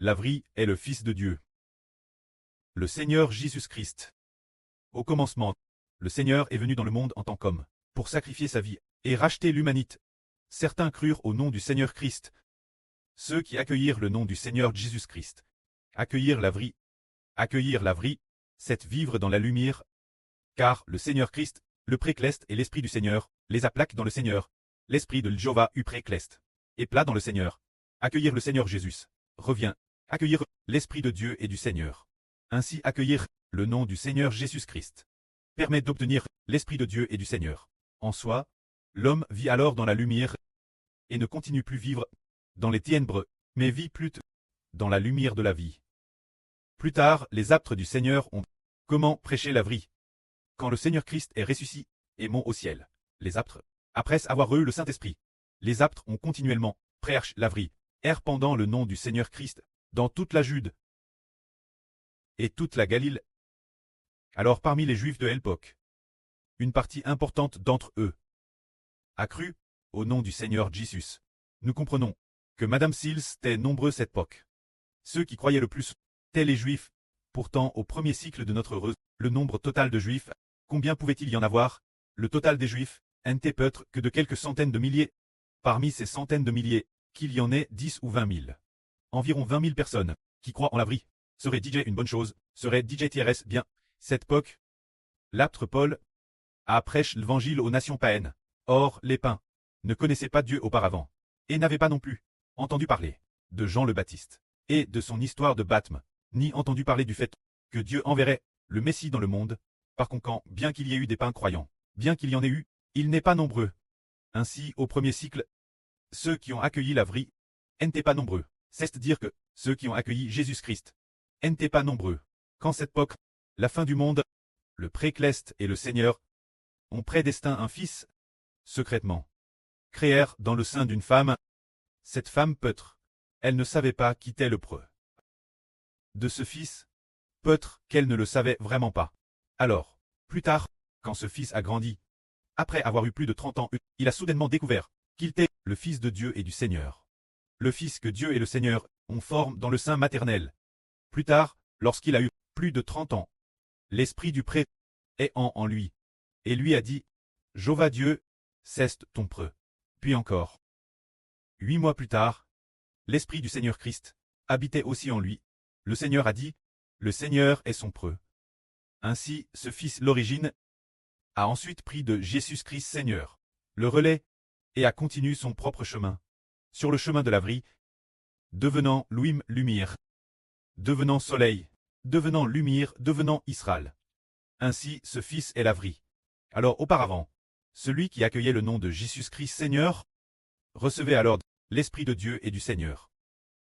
La vraie est le Fils de Dieu. Le Seigneur Jésus-Christ. Au commencement, le Seigneur est venu dans le monde en tant qu'homme, pour sacrifier sa vie et racheter l'humanité. Certains crurent au nom du Seigneur Christ. Ceux qui accueillirent le nom du Seigneur Jésus-Christ. Accueillir la vraie, c'est vivre dans la lumière, car le Seigneur Christ, le précleste et l'Esprit du Seigneur, les aplaquent dans le Seigneur, l'Esprit de Jéhovah u précleste, et plat dans le Seigneur. Accueillir le Seigneur Jésus, revient, accueillir l'Esprit de Dieu et du Seigneur. Ainsi accueillir le nom du Seigneur Jésus-Christ permet d'obtenir l'Esprit de Dieu et du Seigneur. En soi, l'homme vit alors dans la lumière et ne continue plus vivre dans les ténèbres, mais vit plutôt dans la lumière de la vie. Plus tard, les apôtres du Seigneur ont comment prêcher la vraie. Quand le Seigneur Christ est ressuscité et monté au ciel, les apôtres, après avoir eu le Saint-Esprit, les apôtres ont continuellement prêché la vraie, pendant le nom du Seigneur Christ, dans toute la Jude et toute la Galilée. Alors parmi les Juifs de l'époque, une partie importante d'entre eux a cru au nom du Seigneur Jésus. Nous comprenons que Madame Sills était nombreux cette époque. Ceux qui croyaient le plus étaient les Juifs. Pourtant, au premier cycle de notre heureuse, le nombre total de Juifs, combien pouvait-il y en avoir? Le total des Juifs n'était peut-être que de quelques centaines de milliers. Parmi ces centaines de milliers, qu'il y en ait 10 ou 20 000. Environ 20 000 personnes qui croient en la vraie. Serait DJ une bonne chose, serait DJ TRS bien. Cette époque, l'apôtre Paul a prêché l'évangile aux nations païennes. Or, les païens ne connaissaient pas Dieu auparavant, et n'avaient pas non plus entendu parler de Jean le Baptiste, et de son histoire de baptême, ni entendu parler du fait que Dieu enverrait le Messie dans le monde. Par conséquent, bien qu'il y ait eu des païens croyants, bien qu'il y en ait eu, il n'est pas nombreux. Ainsi, au premier cycle, ceux qui ont accueilli la vraie n'étaient pas nombreux. C'est-à-dire que ceux qui ont accueilli Jésus-Christ n'étaient pas nombreux. Quand cette époque, la fin du monde, le précleste et le Seigneur ont prédestiné un fils, secrètement, créèrent dans le sein d'une femme. Cette femme peut-être, elle ne savait pas qui était le preux de ce fils, peut-être qu'elle ne le savait vraiment pas. Alors, plus tard, quand ce fils a grandi, après avoir eu plus de 30 ans, il a soudainement découvert qu'il était le Fils de Dieu et du Seigneur. Le Fils que Dieu et le Seigneur ont formé dans le sein maternel. Plus tard, lorsqu'il a eu plus de 30 ans, l'Esprit du prêtre est en lui, et lui a dit, Jéhovah Dieu, c'est ton preux. Puis encore. 8 mois plus tard, l'Esprit du Seigneur Christ habitait aussi en lui. Le Seigneur a dit, le Seigneur est son preux. Ainsi, ce Fils l'origine a ensuite pris de Jésus-Christ Seigneur le relais, et a continué son propre chemin, sur le chemin de la vraie, devenant lumière, devenant soleil, devenant lumière, devenant Israël. Ainsi, ce Fils est la vraie. Alors auparavant, celui qui accueillait le nom de Jésus-Christ Seigneur recevait alors l'Esprit de Dieu et du Seigneur.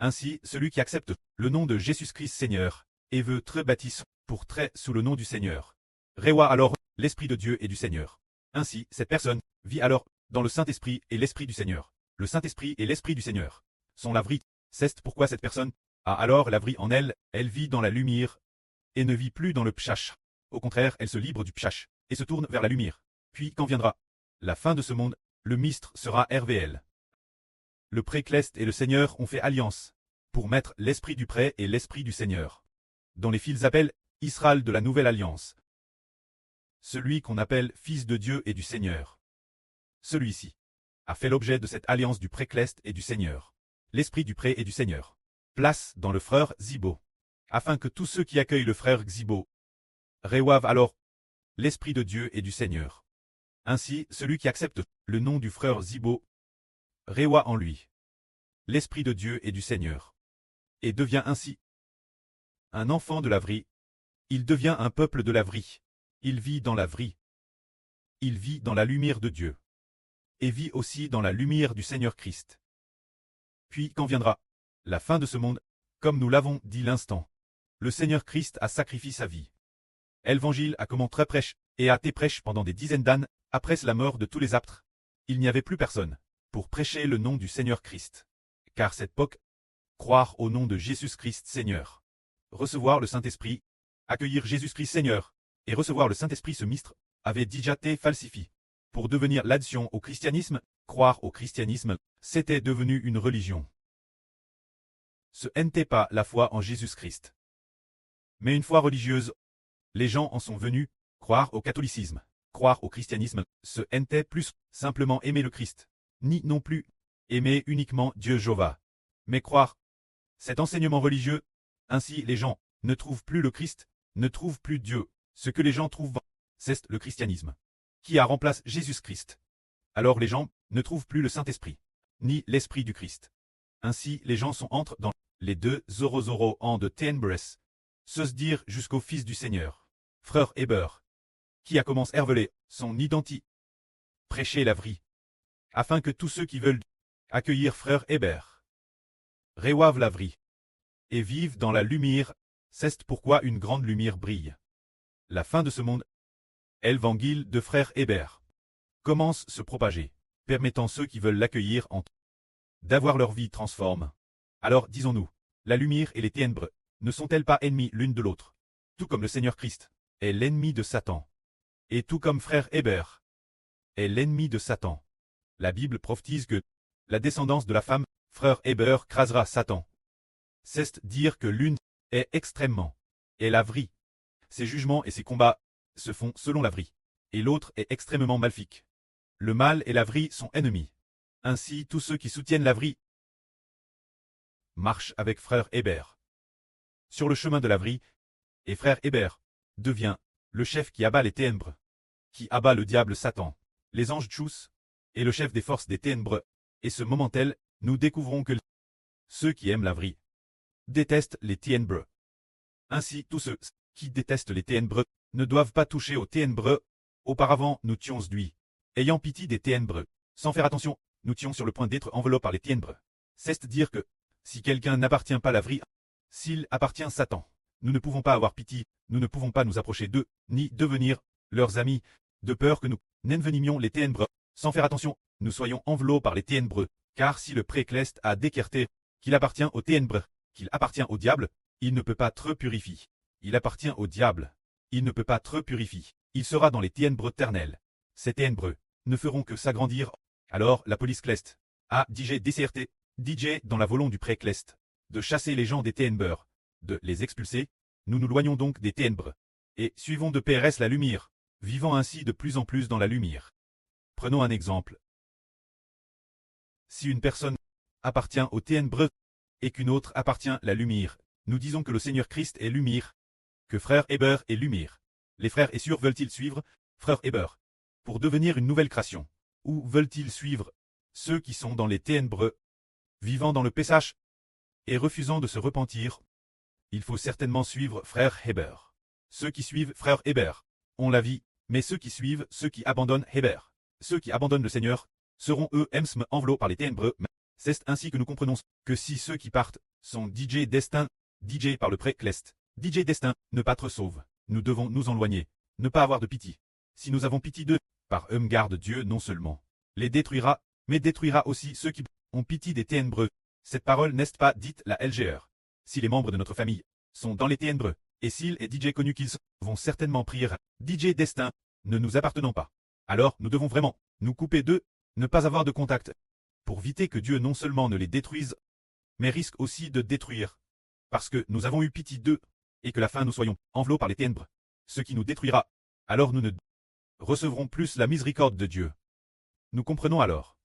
Ainsi, celui qui accepte le nom de Jésus-Christ Seigneur et veut être baptisé pour être sous le nom du Seigneur, reçoit alors l'Esprit de Dieu et du Seigneur. Ainsi, cette personne vit alors dans le Saint-Esprit et l'Esprit du Seigneur. Le Saint-Esprit et l'Esprit du Seigneur sont la vraie. C'est pourquoi cette personne a alors la vraie en elle, elle vit dans la lumière et ne vit plus dans le pshach. Au contraire, elle se libre du pshach et se tourne vers la lumière. Puis, quand viendra la fin de ce monde, le mistre sera RVL. Le précleste et le Seigneur ont fait alliance pour mettre l'Esprit du pré et l'Esprit du Seigneur, dont les fils appellent Israël de la Nouvelle Alliance. Celui qu'on appelle Fils de Dieu et du Seigneur. Celui-ci a fait l'objet de cette alliance du précleste et du Seigneur, l'Esprit du pré et du Seigneur. Place dans le frère Zibo, afin que tous ceux qui accueillent le frère Zibo reçoivent alors l'Esprit de Dieu et du Seigneur. Ainsi, celui qui accepte le nom du frère Zibo reçoit en lui l'Esprit de Dieu et du Seigneur, et devient ainsi un enfant de la vraie. Il devient un peuple de la vraie. Il vit dans la vraie. Il vit dans la lumière de Dieu, et vit aussi dans la lumière du Seigneur Christ. Puis, quand viendra la fin de ce monde, comme nous l'avons dit l'instant, le Seigneur Christ a sacrifié sa vie. L'Évangile a commencé très prêche, et a été prêche pendant des dizaines d'années, après la mort de tous les apôtres. Il n'y avait plus personne pour prêcher le nom du Seigneur Christ. Car cette époque, croire au nom de Jésus-Christ Seigneur, recevoir le Saint-Esprit, accueillir Jésus-Christ Seigneur, et recevoir le Saint-Esprit ce mistre, avait déjà été falsifié. Pour devenir l'addition au christianisme, croire au christianisme, c'était devenu une religion. ce n'était pas la foi en Jésus-Christ, mais une foi religieuse. Les gens en sont venus croire au catholicisme, croire au christianisme. Ce n'était plus simplement aimer le Christ, ni non plus aimer uniquement Dieu Jéhovah, mais croire cet enseignement religieux. Ainsi les gens ne trouvent plus le Christ, ne trouvent plus Dieu. Ce que les gens trouvent, c'est le christianisme, qui a remplacé Jésus-Christ. Alors les gens ne trouvent plus le Saint-Esprit, ni l'Esprit du Christ. Ainsi les gens entrent dans les deux Zorozoro en de Ténèbres, se dire jusqu'au Fils du Seigneur, frère Héber, qui a commencé à révéler son identité, prêcher la vraie, afin que tous ceux qui veulent accueillir frère Héber reçoivent la vraie et vivent dans la lumière. C'est pourquoi une grande lumière brille. La fin de ce monde, l'évangile de frère Héber, commence à se propager, permettant ceux qui veulent l'accueillir d'avoir leur vie transforme. Alors disons-nous, la lumière et les ténèbres ne sont-elles pas ennemies l'une de l'autre, tout comme le Seigneur Christ est l'ennemi de Satan, et tout comme frère Héber est l'ennemi de Satan. La Bible prophétise que la descendance de la femme, frère Héber, crasera Satan. C'est dire que l'une est extrêmement, et la vraie. Ses jugements et ses combats se font selon la vraie, et l'autre est extrêmement maléfique. Le mal et la vraie sont ennemis. Ainsi tous ceux qui soutiennent la vraie marchent avec frère Héber sur le chemin de la vraie, et frère Héber devient le chef qui abat les ténèbres, qui abat le diable Satan, les anges Tchous, et le chef des forces des ténèbres. Et ce moment tel, nous découvrons que ceux qui aiment la vraie détestent les ténèbres. Ainsi tous ceux qui détestent les ténèbres ne doivent pas toucher aux ténèbres. Auparavant nous tions lui, ayant pitié des ténèbres, sans faire attention, nous tions sur le point d'être enveloppés par les ténèbres. C'est dire que, si quelqu'un n'appartient pas à la vraie, s'il appartient à Satan, nous ne pouvons pas avoir pitié, nous ne pouvons pas nous approcher d'eux, ni devenir leurs amis, de peur que nous n'envenimions les ténèbres. Sans faire attention, nous soyons enveloppés par les ténèbres, car si le précleste a décrété qu'il appartient aux ténèbres, qu'il appartient au diable, il ne peut pas être purifié. Il appartient au diable, il ne peut pas être purifié. Il sera dans les ténèbres éternelles. Ces ténèbres ne feront que s'agrandir. Alors la police cleste a DJ DCRT, DJ dans la volonté du précleste, de chasser les gens des ténèbres, de les expulser. Nous nous loignons donc des ténèbres, et suivons de PRS la lumière, vivant ainsi de plus en plus dans la lumière. Prenons un exemple. Si une personne appartient aux ténèbres, et qu'une autre appartient à la lumière, nous disons que le Seigneur Christ est lumière, que frère Héber est lumière. Les frères et sœurs veulent-ils suivre frère Héber pour devenir une nouvelle création, ou veulent-ils suivre ceux qui sont dans les ténèbres, vivant dans le péchage et refusant de se repentir? Il faut certainement suivre frère Héber. Ceux qui suivent frère Héber ont la vie, mais ceux qui suivent ceux qui abandonnent Héber, ceux qui abandonnent le Seigneur, seront eux-mêmes enveloppés par les ténèbres. C'est ainsi que nous comprenons que si ceux qui partent sont DJ Destin, DJ par le précleste, DJ Destin, ne pas être sauve, nous devons nous en éloigner, ne pas avoir de pitié. Si nous avons pitié d'eux, par eux garde Dieu non seulement les détruira, mais détruira aussi ceux qui ont pitié des ténèbres. Cette parole n'est pas dite la LGR. Si les membres de notre famille sont dans les ténèbres, et s'il est DJ connu qu'ils vont certainement prier DJ Destin, ne nous appartenant pas. Alors nous devons vraiment nous couper d'eux, ne pas avoir de contact, pour éviter que Dieu non seulement ne les détruise, mais risque aussi de détruire. Parce que nous avons eu pitié d'eux, et que la fin nous soyons enveloppés par les ténèbres, ce qui nous détruira, alors nous ne recevrons plus la miséricorde de Dieu. Nous comprenons alors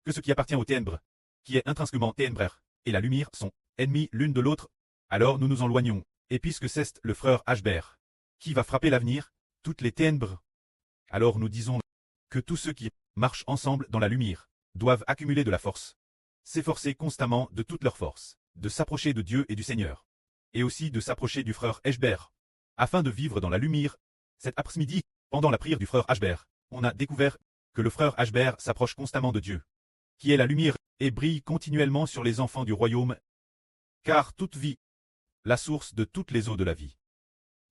que ce qui appartient aux ténèbres, qui est intrinsèquement ténébraire, et la lumière sont ennemis l'une de l'autre, alors nous nous en éloignons, et puisque c'est le frère Ashber qui va frapper l'avenir, toutes les ténèbres, alors nous disons que tous ceux qui marchent ensemble dans la lumière doivent accumuler de la force, s'efforcer constamment de toute leur force, de s'approcher de Dieu et du Seigneur, et aussi de s'approcher du frère Ashber, afin de vivre dans la lumière. Cet après-midi, pendant la prière du frère Ashber, on a découvert que le frère Ashber s'approche constamment de Dieu, qui est la lumière, et brille continuellement sur les enfants du royaume. Car toute vie, la source de toutes les eaux de la vie,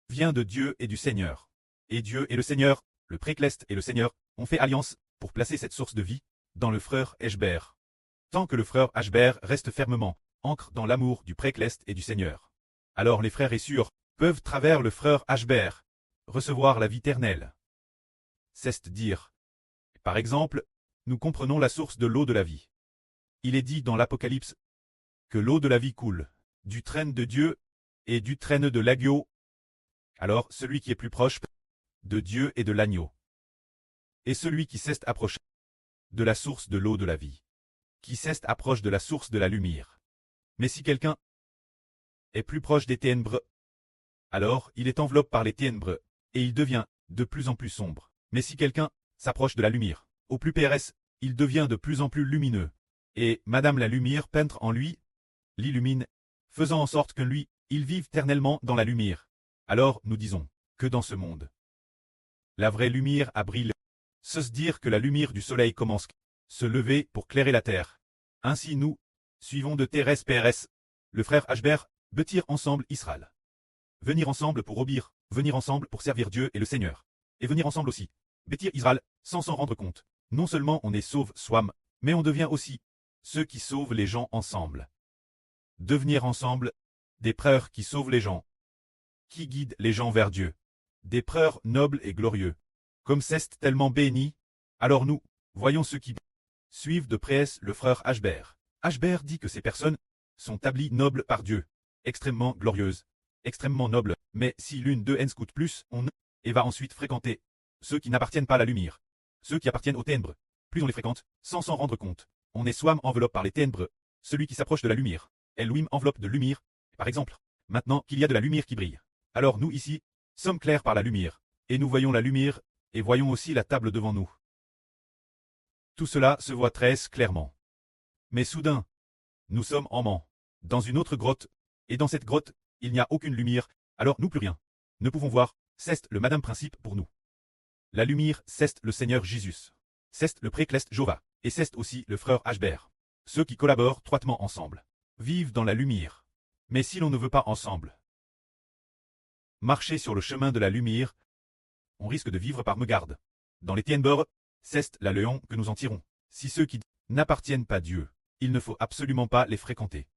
vient de Dieu et du Seigneur. Et Dieu et le Seigneur, le précleste et le Seigneur, ont fait alliance pour placer cette source de vie dans le frère Ashber. Tant que le frère Ashber reste fermement ancre dans l'amour du précleste et du Seigneur, alors les frères et sœurs peuvent, travers le frère Ashber, recevoir la vie éternelle. C'est dire. Par exemple, nous comprenons la source de l'eau de la vie. Il est dit dans l'Apocalypse que l'eau de la vie coule du traîne de Dieu et du traîne de l'agneau. Alors celui qui est plus proche de Dieu et de l'agneau, et celui qui s'est approche de la source de l'eau de la vie, qui s'est approche de la source de la lumière. Mais si quelqu'un est plus proche des ténèbres, alors il est enveloppé par les ténèbres, et il devient de plus en plus sombre. Mais si quelqu'un s'approche de la lumière, au plus PRS, il devient de plus en plus lumineux. Et Madame la lumière peintre en lui l'illumine, faisant en sorte que lui, il vive éternellement dans la lumière. Alors nous disons que dans ce monde, la vraie lumière a brillé. Se dire que la lumière du soleil commence à se lever pour clairer la terre. Ainsi nous, suivons de Thérèse PRS, le frère Hbert, bâtir ensemble Israël. Venir ensemble pour obéir, venir ensemble pour servir Dieu et le Seigneur. Et venir ensemble aussi, bâtir Israël, sans s'en rendre compte. Non seulement on est sauve soi-même, mais on devient aussi ceux qui sauvent les gens ensemble. Devenir ensemble, des prêtres qui sauvent les gens, qui guident les gens vers Dieu. Des prêtres nobles et glorieux. Comme c'est tellement béni, alors nous, voyons ceux qui suivent de près le frère Hbert. Hbert dit que ces personnes sont établies nobles par Dieu, extrêmement glorieuses, extrêmement nobles, mais si l'une d'eux en scoute plus, on et va ensuite fréquenter ceux qui n'appartiennent pas à la lumière, ceux qui appartiennent aux ténèbres. Plus on les fréquente, sans s'en rendre compte, on est soi-même enveloppé par les ténèbres. Celui qui s'approche de la lumière, elle lui enveloppe de lumière. Par exemple, maintenant qu'il y a de la lumière qui brille, alors nous ici, sommes clairs par la lumière, et nous voyons la lumière, et voyons aussi la table devant nous. Tout cela se voit très clairement. Mais soudain, nous sommes en mans, dans une autre grotte, et dans cette grotte, il n'y a aucune lumière, alors nous plus rien. Ne pouvons voir, c'est le Madame Principe pour nous. La lumière, c'est le Seigneur Jésus. C'est le précleste Jova, et c'est aussi le frère Hbert. Ceux qui collaborent étroitement ensemble, vivent dans la lumière. Mais si l'on ne veut pas ensemble marcher sur le chemin de la lumière, on risque de vivre par mégarde. Dans les ténèbres, c'est la leçon que nous en tirons. Si ceux qui n'appartiennent pas à Dieu, il ne faut absolument pas les fréquenter.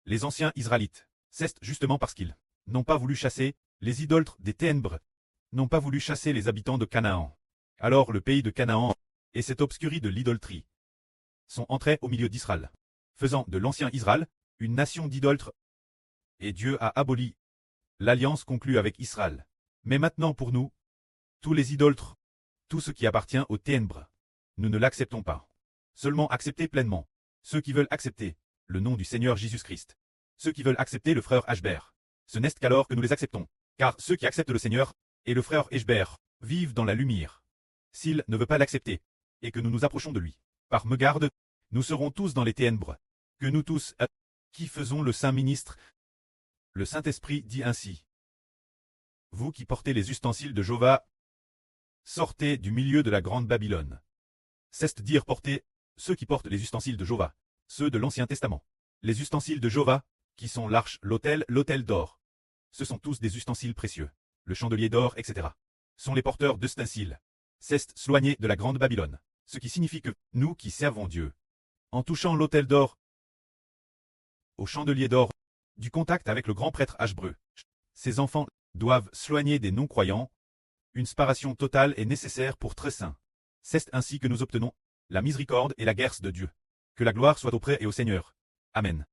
Les anciens Israélites, c'est justement parce qu'ils n'ont pas voulu chasser les idolâtres des ténèbres, n'ont pas voulu chasser les habitants de Canaan. Alors le pays de Canaan et cette obscurie de l'idolâtrie sont entrés au milieu d'Israël, faisant de l'ancien Israël une nation d'idolâtres. Et Dieu a aboli l'alliance conclue avec Israël. Mais maintenant pour nous, tous les idolâtres, tout ce qui appartient aux ténèbres, nous ne l'acceptons pas. Seulement accepter pleinement ceux qui veulent accepter le nom du Seigneur Jésus-Christ, ceux qui veulent accepter le frère Hbert. Ce n'est qu'alors que nous les acceptons, car ceux qui acceptent le Seigneur et le frère Hbert vivent dans la lumière. S'il ne veut pas l'accepter, et que nous nous approchons de lui, par mégarde, nous serons tous dans les ténèbres, que nous tous, qui faisons le Saint Ministre. Le Saint-Esprit dit ainsi. Vous qui portez les ustensiles de Jéhovah, sortez du milieu de la grande Babylone. C'est-à-dire porter ceux qui portent les ustensiles de Jéhovah, ceux de l'Ancien Testament. Les ustensiles de Jéhovah, qui sont l'arche, l'autel d'or. Ce sont tous des ustensiles précieux. Le chandelier d'or, etc. sont les porteurs d'ustensiles. C'est s'éloigner de la grande Babylone. Ce qui signifie que, nous qui servons Dieu, en touchant l'autel d'or, au chandelier d'or, du contact avec le grand prêtre Hbreu, ces enfants doivent s'éloigner des non-croyants. Une séparation totale est nécessaire pour très saints. C'est ainsi que nous obtenons la miséricorde et la grâce de Dieu. Que la gloire soit auprès et au Seigneur. Amen.